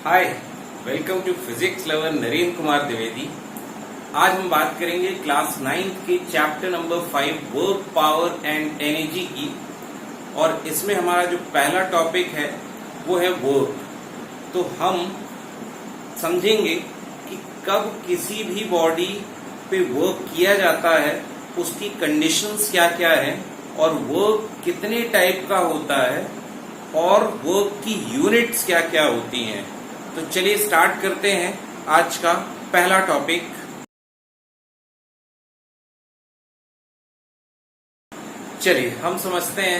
Hi, welcome to physics lover Narendra Kumar Dwivedi. आज हम बात करेंगे क्लास 9th के chapter number 5 work power and energy की। और इसमें हमारा जो पहला टॉपिक है वो है वर्क। तो हम समझेंगे कि कब किसी भी बॉडी पे वर्क किया जाता है, उसकी कंडीशंस क्या क्या है और वर्क कितने टाइप का होता है और वर्क की यूनिट्स क्या क्या होती हैं। तो चलिए स्टार्ट करते हैं आज का पहला टॉपिक। चलिए हम समझते हैं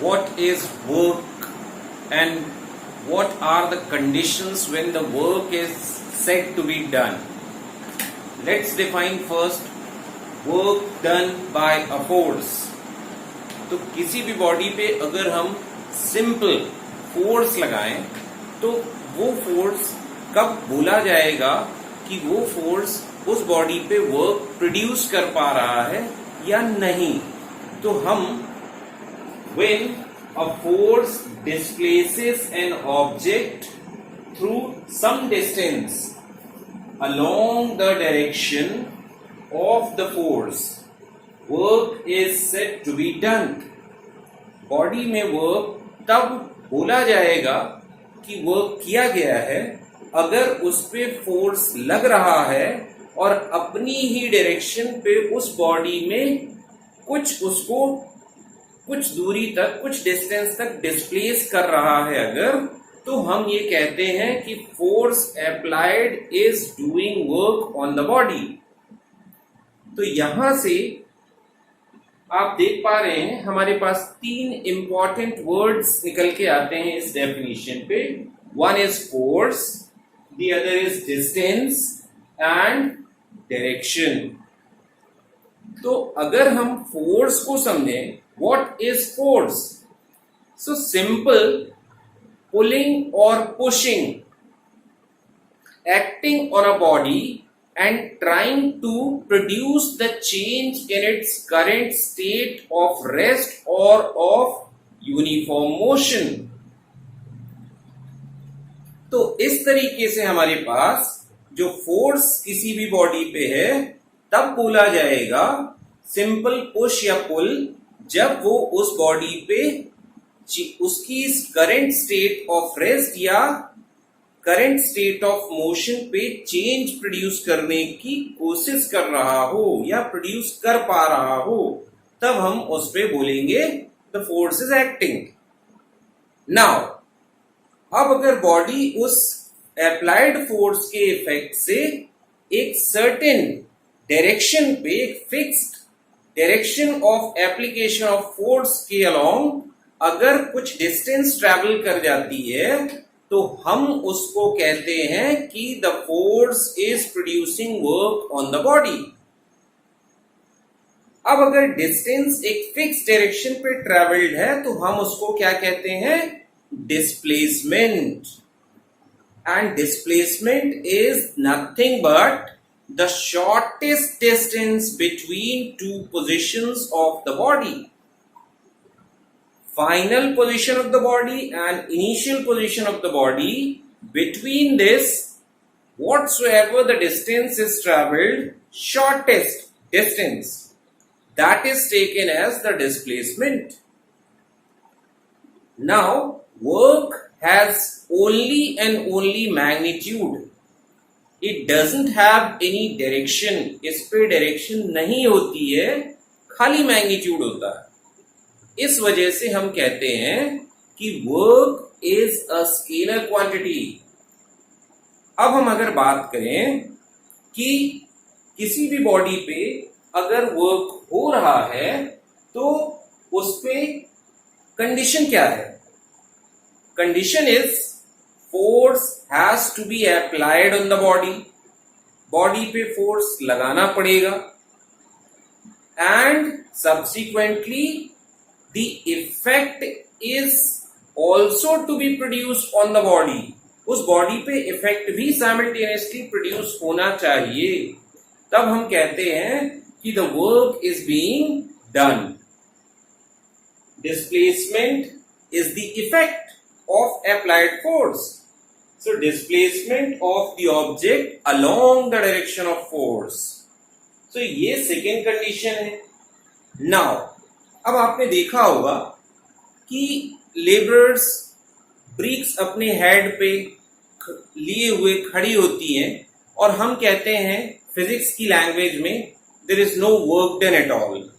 what is work and what are the conditions when the work is said to be done. Let's define first work done by a force. तो किसी भी बॉडी पे अगर हम सिंपल फोर्स लगाएं तो वो फोर्स कब बोला जाएगा कि वो फोर्स उस बॉडी पे वर्क प्रोड्यूस कर पा रहा है या नहीं। तो हम when a force displaces an object through some distance along the direction of the force, work is said to be done। Body में वर्क तब बोला जाएगा कि वर्क किया गया है अगर उस पे फोर्स लग रहा है और अपनी ही डायरेक्शन पे उस बॉडी में कुछ दूरी तक, कुछ डिस्टेंस तक डिस्प्लेस कर रहा है अगर, तो हम ये कहते हैं कि force applied is doing work on the body. तो यहां से आप देख पा रहे हैं हमारे पास तीन इंपॉर्टेंट वर्ड्स निकल के आते हैं इस डेफिनेशन पे। One is force, the other is distance and direction. तो अगर हम फोर्स को समझें, what is force? So simple pulling और pushing, acting on a body and trying to produce the change in its current state of rest or of uniform motion। तो इस तरीके से हमारे पास जो फोर्स किसी भी बॉडी पे है तब बोला जाएगा सिंपल पुश या पुल जब वो उस बॉडी पे उसकी करंट स्टेट ऑफ रेस्ट या करंट स्टेट ऑफ मोशन पे चेंज प्रोड्यूस करने की कोशिश कर रहा हो या प्रोड्यूस कर पा रहा हो, तब हम उस पे बोलेंगे the force is acting. Now अब अगर बॉडी उस अप्लाइड फोर्स के इफेक्ट से एक सर्टेन डायरेक्शन पे, एक fixed direction of application of force के अलोंग अगर कुछ डिस्टेंस ट्रेवल कर जाती है तो हम उसको कहते हैं कि the force is producing work on the body. अब अगर डिस्टेंस एक फिक्स डायरेक्शन पे ट्रेवल्ड है तो हम उसको क्या कहते हैं? Displacement. And displacement is nothing but the shortest distance between two positions of the body. Final position of the body and initial position of the body, between this whatsoever the distance is traveled, shortest distance, that is taken as the displacement। Now work has only and only magnitude, it doesn't have any direction। इस पे direction नहीं होती है, खाली magnitude होता है। इस वजह से हम कहते हैं कि work is a scalar quantity. अब हम अगर बात करें कि किसी भी बॉडी पे अगर वर्क हो रहा है तो उस पे कंडीशन क्या है? Condition is force has to be applied on the body, body पे फोर्स लगाना पड़ेगा, and subsequently the effect is also to be produced on the body। उस बॉडी पे इफेक्ट भी साइमल्टेनियसली प्रोड्यूस होना चाहिए, तब हम कहते हैं कि the work is being done. Displacement is the effect of applied force। So displacement of the object along the direction of force. So ये second condition है. Now अब आपने देखा होगा कि लेबरर्स ब्रिक्स अपने हेड पे लिए हुए खड़ी होती हैं और हम कहते हैं फिजिक्स की लैंग्वेज में there is no work done at all.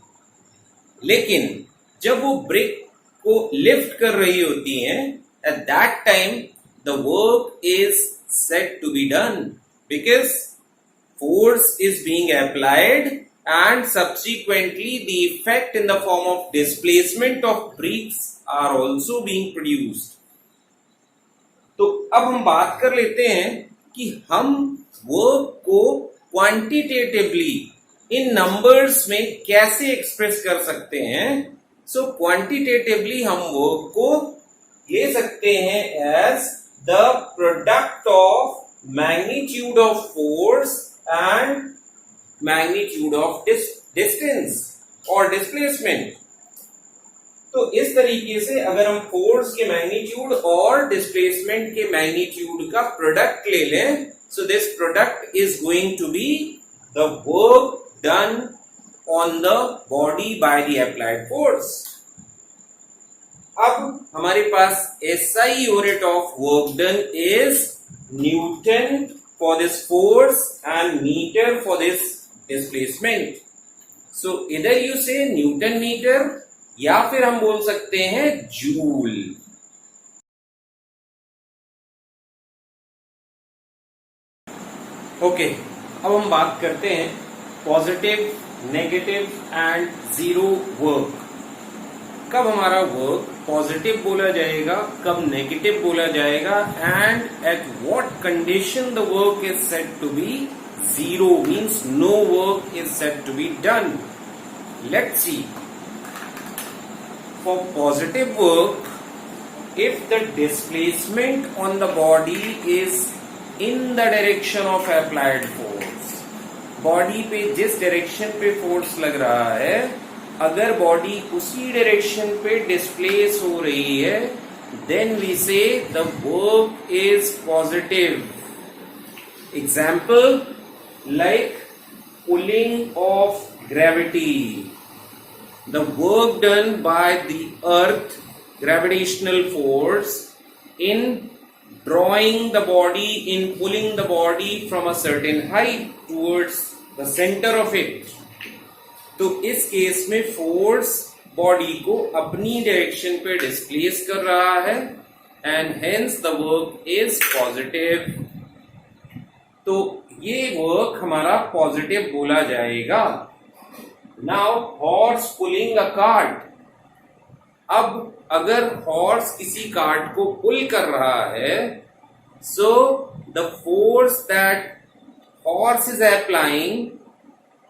लेकिन जब वो ब्रिक को लिफ्ट कर रही होती हैं, at that time the work is said to be done because force is being applied and subsequently the effect in the form of displacement of bricks are also being produced. तो अब हम बात कर लेते हैं कि हम वर्क को क्वांटिटेटिवली इन नंबर्स में कैसे एक्सप्रेस कर सकते हैं. सो क्वांटिटेटिवली हम वर्क को ले सकते हैं as the product of magnitude of force and magnitude of distance or displacement. तो इस तरीके से अगर हम फोर्स के मैग्नीट्यूड और डिस्प्लेसमेंट के मैग्नीट्यूड का प्रोडक्ट ले लें, so this product is going to be the work done on the body by the applied force. अब हमारे पास SI unit of work done is newton for this force and meter for this displacement. So either you say Newton meter या फिर हम बोल सकते हैं joule. Okay, अब हम बात करते हैं positive, negative and zero work. कब हमारा वर्क पॉजिटिव बोला जाएगा, कब नेगेटिव बोला जाएगा, and at what condition the work is said to be zero, means no work is said to be done. Let's see. For positive work, if the displacement on the body is in the direction of applied force, body पे जिस direction पे force लग रहा है, अगर body उसी direction पे displace हो रही है, देन वी से the work is positive. Example like pulling of gravity. The work done by the earth gravitational force in drawing the body, in pulling the body from a certain height towards the center of it. तो इस case में force body को अपनी direction पे displace कर रहा है and hence the work is positive. तो ये वर्क हमारा पॉजिटिव बोला जाएगा. Now horse pulling a cart. अब अगर हॉर्स किसी कार्ट को पुल कर रहा है, so the force that horse is applying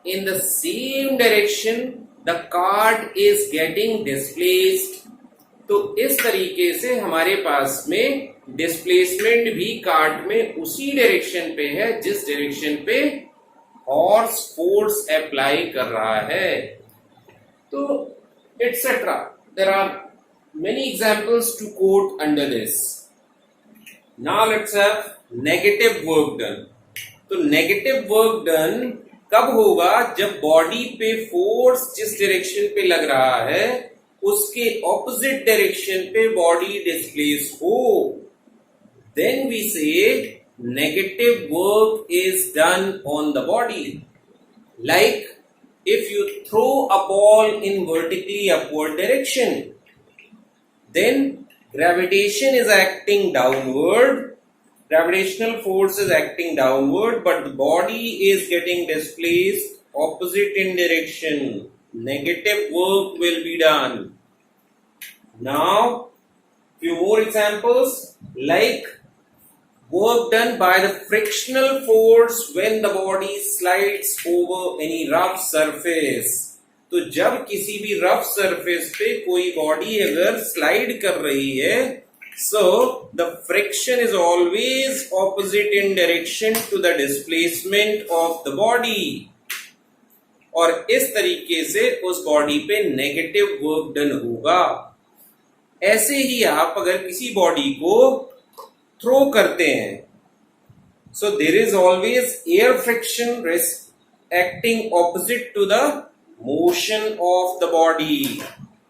in the same direction the cart is getting displaced. तो इस तरीके से हमारे पास में डिस्प्लेसमेंट भी कार्ट में उसी डायरेक्शन पे है जिस डायरेक्शन पे हॉर्स फोर्स अप्लाई कर रहा है. तो etcetera. There are many examples to quote under this. Now let's have negative work done. तो negative work done कब होगा? जब बॉडी पे फोर्स जिस डायरेक्शन पे लग रहा है उसके ऑपोजिट डायरेक्शन पे बॉडी डिस्प्लेस हो, then we say negative work is done on the body. Like if you throw a ball in vertically upward direction, then gravitation is acting downward, gravitational force is acting downward, but the body is getting displaced opposite in direction. Negative work will be done. Now, few more examples like work done by the frictional force when the body slides over any rough surface. तो जब किसी भी rough surface पे कोई body अगर slide कर रही है, so the friction is always opposite in direction to the displacement of the body. और इस तरीके से उस बॉडी पे नेगेटिव वर्क डन होगा. ऐसे ही आप अगर किसी बॉडी को थ्रो करते हैं, so there is always air friction acting opposite to the motion of the body.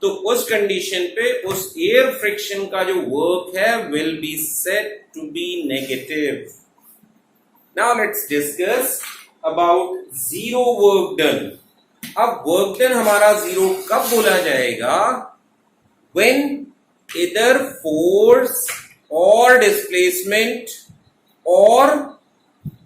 तो उस कंडीशन पे उस एयर फ्रिक्शन का जो वर्क है will be said to be negative. Now let's discuss about zero work done. अब work done हमारा zero कब बोला जाएगा? when either force or displacement or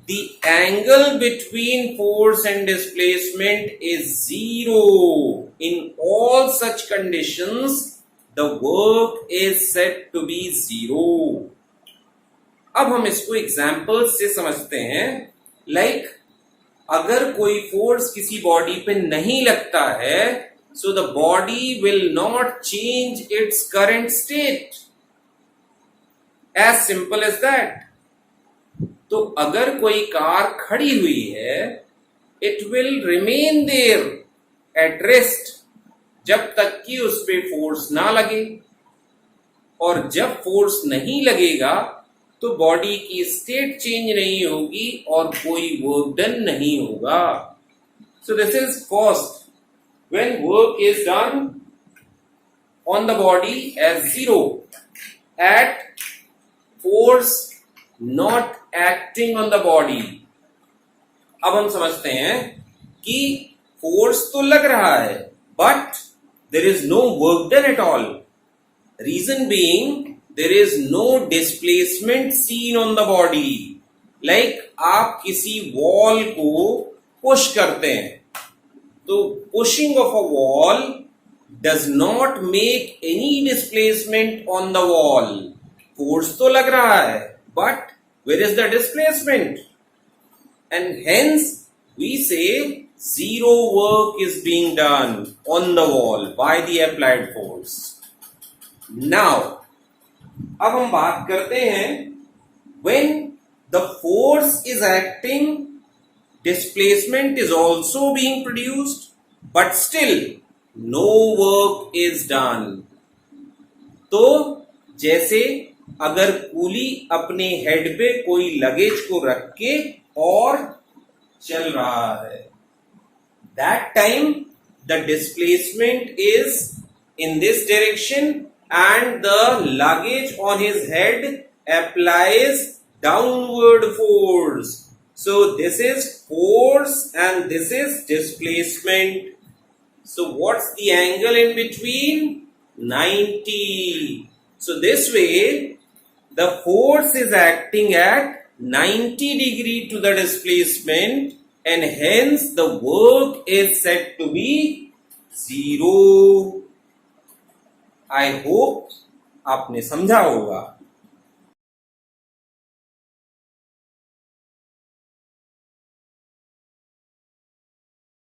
the angle between force and displacement is zero. In all such conditions, the work is said to be zero. अब हम इसको example से समझते हैं. लाइक अगर कोई फोर्स किसी बॉडी पे नहीं लगता है, so the body will not change its current state. As simple as that. तो अगर कोई कार खड़ी हुई है, it will remain there at rest जब तक कि उस पे फोर्स ना लगे, और जब फोर्स नहीं लगेगा तो बॉडी की स्टेट चेंज नहीं होगी और कोई वर्क डन नहीं होगा. So this is first. when work is done on the body as zero at force not acting on the body. अब हम समझते हैं कि फोर्स तो लग रहा है but there is no work done at all. Reason being there is no displacement seen on the body. Like आप किसी वॉल को पुश करते हैं, तो pushing of a wall does not make any displacement on the wall. Force तो लग रहा है, but where is the displacement? And hence we say zero work is being done on the wall by the applied force. Now, अब हम बात करते हैं when the force is acting, displacement is also being produced, but still no work is done. तो जैसे अगर coolie अपने head पे कोई लगेज को रख के और चल रहा है, that time the displacement is in this direction and the luggage on his head applies downward force. So this is force and this is displacement. So what's the angle in between? 90. So this way the force is acting at 90 degree to the displacement and hence the work is said to be zero. I hope आपने समझा होगा.